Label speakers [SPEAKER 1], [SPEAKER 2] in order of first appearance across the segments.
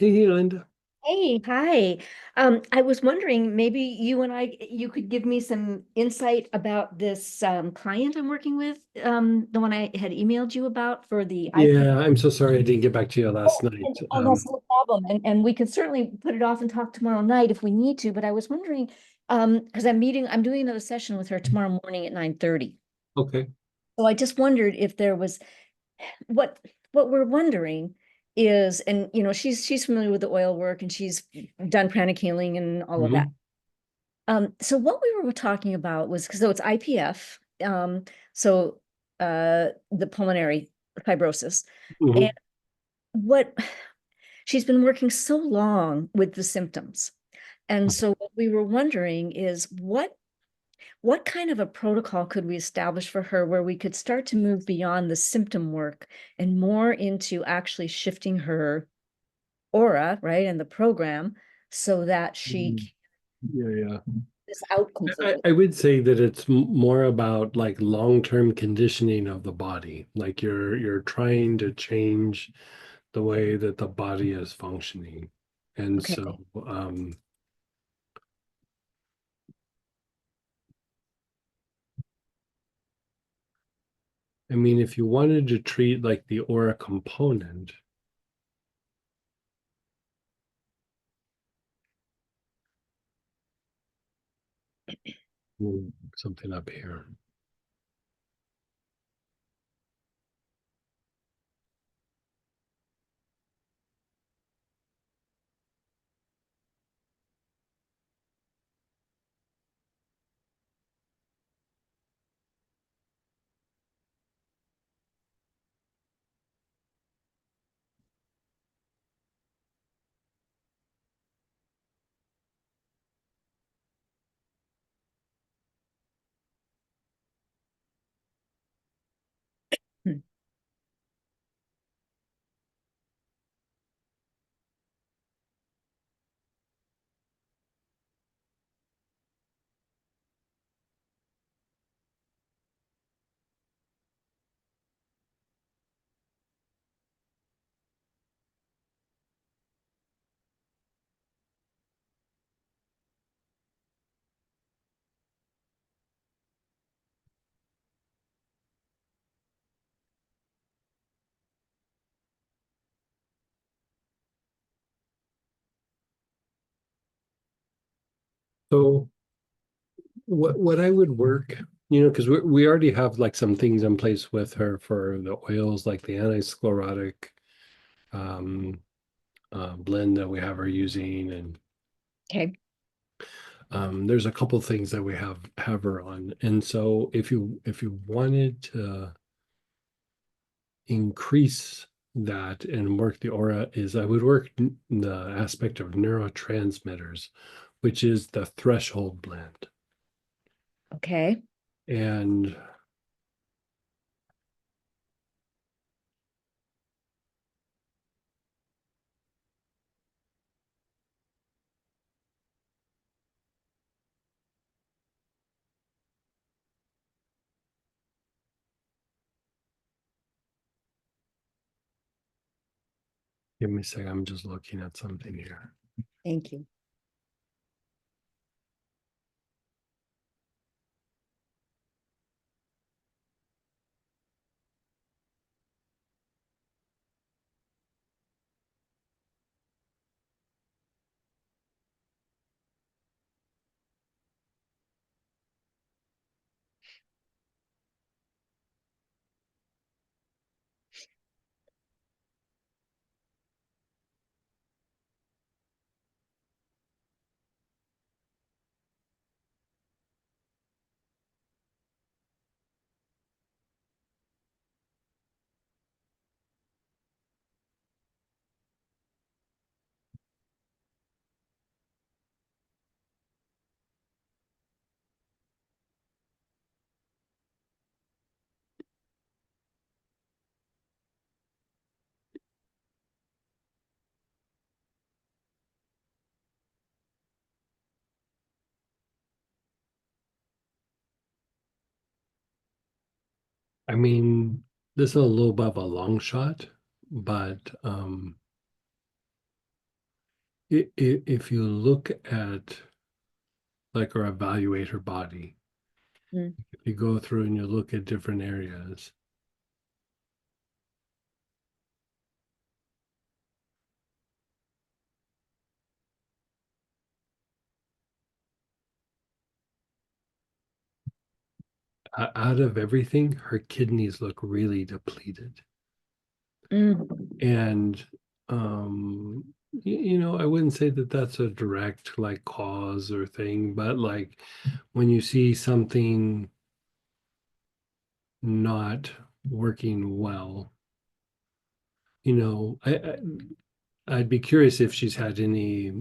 [SPEAKER 1] Hey, Linda.
[SPEAKER 2] Hey, hi. I was wondering, maybe you could give me some insight about this client I'm working with, the one I had emailed you about for the IP.
[SPEAKER 1] Yeah, I'm so sorry I didn't get back to you last night.
[SPEAKER 2] And that's no problem. And we can certainly put it off and talk tomorrow night if we need to. But I was wondering, because I'm doing another session with her tomorrow morning at 9:30.
[SPEAKER 1] Okay.
[SPEAKER 2] So I just wondered if there was what what we're wondering is, and she's familiar with the oil work and she's done pranic healing and all of that.
[SPEAKER 1] Hmm.
[SPEAKER 2] So what we were talking about was because so it's IPF, so the pulmonary fibrosis, and
[SPEAKER 1] Hmm.
[SPEAKER 2] what she's been working so long with the symptoms. And so what we were wondering is what kind of a protocol could we establish for her where we could start to move beyond the symptom work and more into actually shifting her aura, right, and the program so that she can
[SPEAKER 1] Yeah, yeah.
[SPEAKER 2] this out
[SPEAKER 1] I,
[SPEAKER 2] completely.
[SPEAKER 1] I would say that it's more about like long-term conditioning of the body. Like you're trying to change the way that the body is functioning. And so,
[SPEAKER 2] Okay.
[SPEAKER 1] I mean, if you wanted to treat like the aura component, something up here.
[SPEAKER 2] Hmm.
[SPEAKER 1] So what I would work, because we already have like some things in place with her for the oils, like the anti-sclerotic um, blend that we have her using, and
[SPEAKER 2] Okay.
[SPEAKER 1] there's a couple things that we have her on. And so if you wanted to increase that and work the aura, is I would work the aspect of neurotransmitters, which is the threshold blend.
[SPEAKER 2] Okay.
[SPEAKER 1] And give me a second, I'm just looking at something here.
[SPEAKER 2] Thank you.
[SPEAKER 1] I mean, this is a little bit of a long shot, but If you look at like or evaluate her body,
[SPEAKER 2] Mm.
[SPEAKER 1] if you go through and you look at different areas, out of everything, her kidneys look really depleted.
[SPEAKER 2] Mm.
[SPEAKER 1] And I wouldn't say that that's a direct like cause or thing, but like when you see something not working well, you know, I'd be curious if she's had any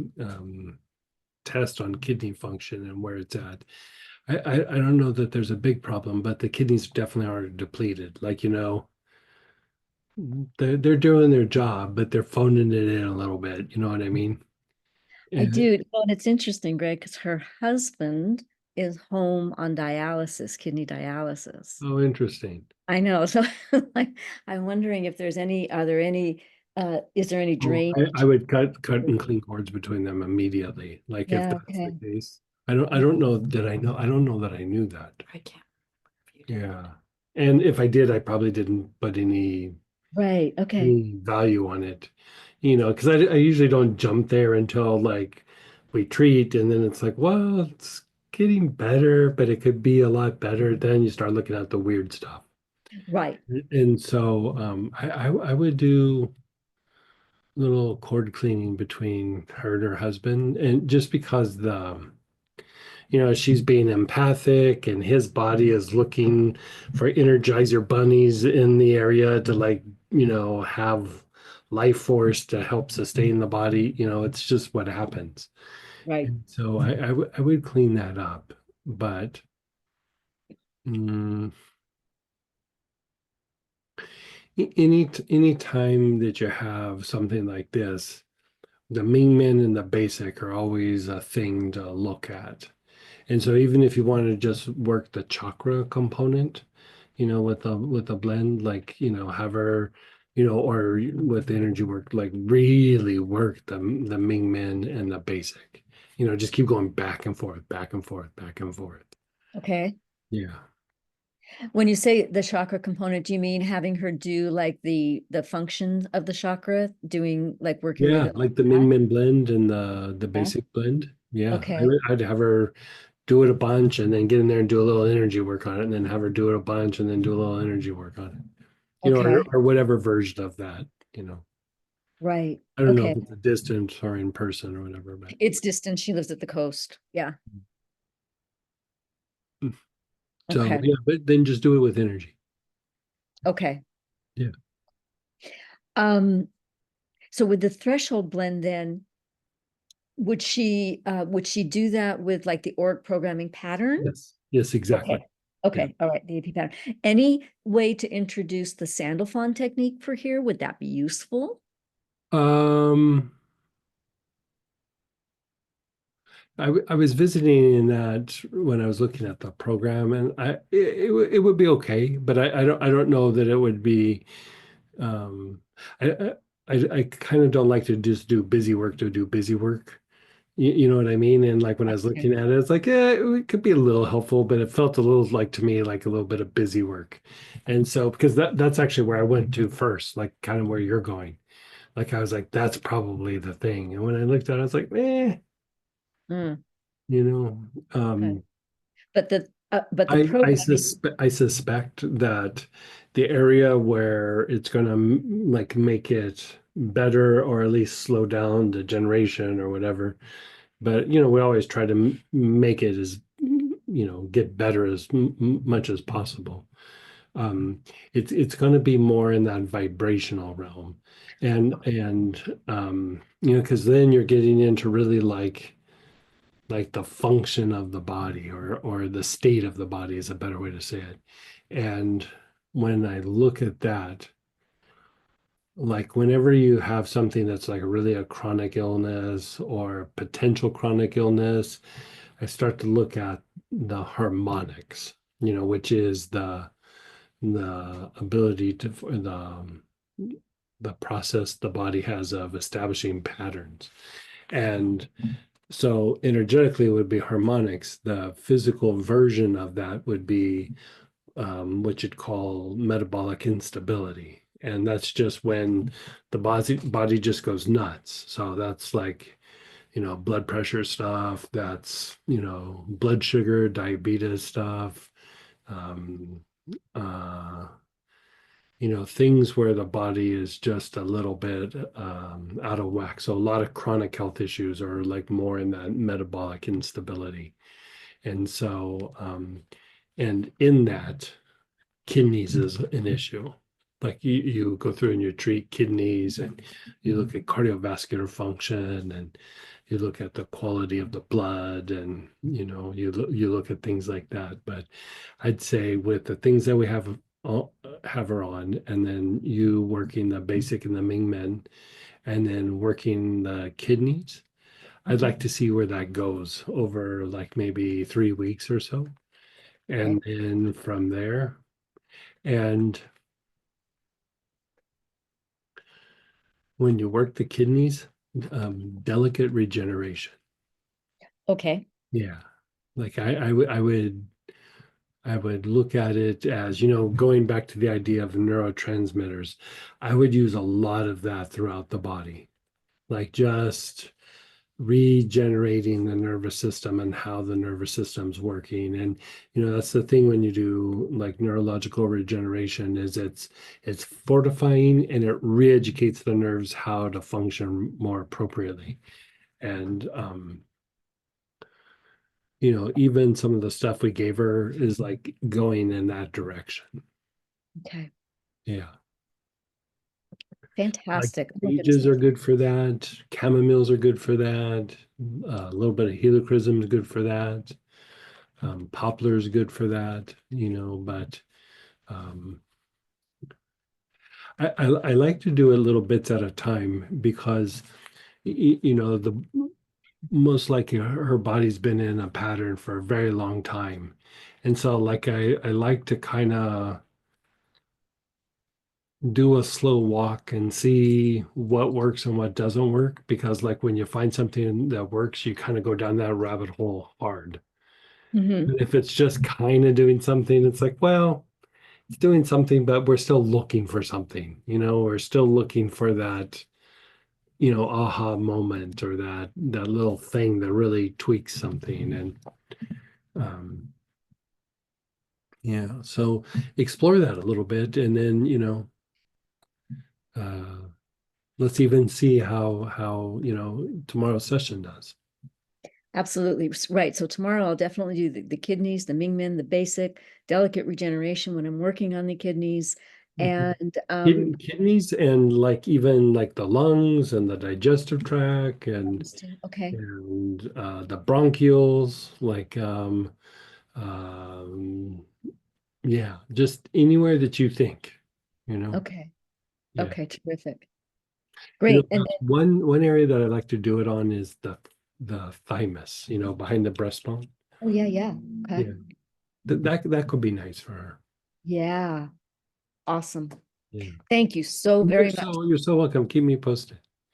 [SPEAKER 1] test on kidney function and where it's at. I don't know that there's a big problem, but the kidneys definitely are depleted. Like, they're doing their job, but they're phoning it in a little bit. You know what I mean?
[SPEAKER 2] I
[SPEAKER 1] And,
[SPEAKER 2] do. Well, and it's interesting, Greg, because her husband is home on dialysis, kidney dialysis.
[SPEAKER 1] oh, interesting.
[SPEAKER 2] I know. So like I'm wondering if there's any, are there any, is there any
[SPEAKER 1] Oh, I
[SPEAKER 2] drainage?
[SPEAKER 1] would cut and clean cords between them immediately. Like if
[SPEAKER 2] Yeah,
[SPEAKER 1] that's the
[SPEAKER 2] okay.
[SPEAKER 1] case. I don't know that I don't know that I knew that.
[SPEAKER 2] I can't. If you did.
[SPEAKER 1] Yeah. And if I did, I probably didn't put
[SPEAKER 2] Right. Okay.
[SPEAKER 1] any value on it. Because I usually don't jump there until like we treat and then it's like, well, it's getting better, but it could be a lot better. Then you start looking at the weird stuff.
[SPEAKER 2] Right.
[SPEAKER 1] And so I would do little cord cleaning between her and her husband, and just because she's being empathic and his body is looking for energizer bunnies in the area to like have life force to help sustain the body. It's just what happens.
[SPEAKER 2] Right.
[SPEAKER 1] And so I would clean that up, but mm, any time that you have something like this, the Mingmen and the basic are always a thing to look at. And so even if you want to just work the chakra component, with the blend, like, have her, or with the energy work, like really work the Mingmen and the basic. Just keep going back and forth, back and forth, back and forth.
[SPEAKER 2] Okay.
[SPEAKER 1] Yeah.
[SPEAKER 2] When you say the chakra component, do you mean having her do like the functions of the chakra, doing like working with
[SPEAKER 1] Yeah,
[SPEAKER 2] it like
[SPEAKER 1] like the
[SPEAKER 2] that?
[SPEAKER 1] Mingmen blend and the
[SPEAKER 2] Yeah.
[SPEAKER 1] basic blend. Yeah,
[SPEAKER 2] Okay.
[SPEAKER 1] I'd have her do it a bunch and then get in there and do a little energy work on it, and then have her do it a bunch and then do a little energy work on it. Or,
[SPEAKER 2] Okay.
[SPEAKER 1] or whatever version of that, you know.
[SPEAKER 2] Right.
[SPEAKER 1] I don't know if
[SPEAKER 2] Okay.
[SPEAKER 1] it's a distance or in person or whatever, but
[SPEAKER 2] It's distant. She lives at the coast. Yeah.
[SPEAKER 1] so
[SPEAKER 2] Okay.
[SPEAKER 1] yeah, but then just do it with energy.
[SPEAKER 2] Okay.
[SPEAKER 1] Yeah.
[SPEAKER 2] Um, so with the threshold blend then, would she do that with like the org programming pattern?
[SPEAKER 1] Yes. Yes, exactly.
[SPEAKER 2] Okay.
[SPEAKER 1] Yeah.
[SPEAKER 2] Okay. All right. The AP pattern. Any way to introduce the Sandalphon technique for here? Would that be useful?
[SPEAKER 1] Um, I was visiting in that when I was looking at the program, and it would be okay, but I don't know that it would be. Um, I I kind of don't like to just do busy work to do busy work. You know what I mean? And like when I was
[SPEAKER 2] Okay.
[SPEAKER 1] looking at it, it's like, yeah, it could be a little helpful, but it felt a little like to me like a little bit of busy work. And so because that's actually where I went to first, like kind of where you're going. Like I was like, that's probably the thing. And when I looked at it, I was like,
[SPEAKER 2] Mm,
[SPEAKER 1] you know,
[SPEAKER 2] okay.
[SPEAKER 1] um,
[SPEAKER 2] But the
[SPEAKER 1] I
[SPEAKER 2] programming.
[SPEAKER 1] suspect that the area where it's going to like make it better or at least slow down the generation or whatever. But we always try to make it as get better as much as possible. Um, it's going to be more in that vibrational realm, and because then you're getting into really like the function of the body or the state of the body is a better way to say it. And when I look at that, like whenever you have something that's like really a chronic illness or potential chronic illness, I start to look at the harmonics, which is the ability to the process the body has of establishing patterns. And so energetically it would be harmonics. The physical version of that would be what you'd call metabolic instability. And that's just when the body just goes nuts. So that's like, blood pressure stuff, that's, blood sugar, diabetes stuff, um, uh, things where the body is just a little bit out of whack. So a lot of chronic health issues are like more in that metabolic instability. And so, and in that, kidneys is an issue. Like you go through and you treat kidneys and you look at cardiovascular function and you look at the quality of the blood and you look at things like that. But I'd say with the things that we have her on, and then you working the basic and the Ming Men, and then working the kidneys, I'd
[SPEAKER 2] Mhm.
[SPEAKER 1] like to see where that goes over like maybe 3 weeks or so.
[SPEAKER 2] Okay.
[SPEAKER 1] And then from there, and when you work the kidneys, delicate regeneration.
[SPEAKER 2] Okay.
[SPEAKER 1] Yeah. Like I would look at it as, going back to the idea of neurotransmitters, I would use a lot of that throughout the body. Like just regenerating the nervous system and how the nervous system's working. And that's the thing when you do like neurological regeneration is it's fortifying and it re-educates the nerves how to function more appropriately. And even some of the stuff we gave her is like going in that direction.
[SPEAKER 2] Okay.
[SPEAKER 1] Yeah. Like
[SPEAKER 2] Fantastic. Oh my goodness.
[SPEAKER 1] sages are good for that. Chamomiles are good for that. A little bit of helichrysum is good for that. Poplar is good for that, but um, I like to do it little bits at a time because the most likely her body's been in a pattern for a very long time. And so like I like to kind of do a slow walk and see what works and what doesn't work because like when you find something that works, you kind of go down that rabbit hole hard.
[SPEAKER 2] Hmm.
[SPEAKER 1] And if it's just kind of doing something, it's like, well, it's doing something, but we're still looking for something, we're still looking for that, aha moment or that little thing that really tweaks something. And yeah, so explore that a little bit and then, uh let's even see how tomorrow's session does.
[SPEAKER 2] Absolutely. Right. So tomorrow I'll definitely do the kidneys, the Mingmen, the basic, delicate regeneration when I'm working on the kidneys.
[SPEAKER 1] Mhm.
[SPEAKER 2] And
[SPEAKER 1] Kidneys and like even like the lungs and the digestive tract
[SPEAKER 2] okay.
[SPEAKER 1] and the bronchioles, like um, yeah, just anywhere that you think, you know.
[SPEAKER 2] Okay.
[SPEAKER 1] Yeah.
[SPEAKER 2] Okay. Terrific. Great. And
[SPEAKER 1] That's one area that I like to do it on is the thymus, behind the breastbone.
[SPEAKER 2] oh yeah, yeah. Okay.
[SPEAKER 1] Yeah. That could be nice for her.
[SPEAKER 2] Yeah. Awesome.
[SPEAKER 1] Yeah.
[SPEAKER 2] Thank you so
[SPEAKER 1] You're
[SPEAKER 2] very much.
[SPEAKER 1] so you're so welcome. Keep me posted.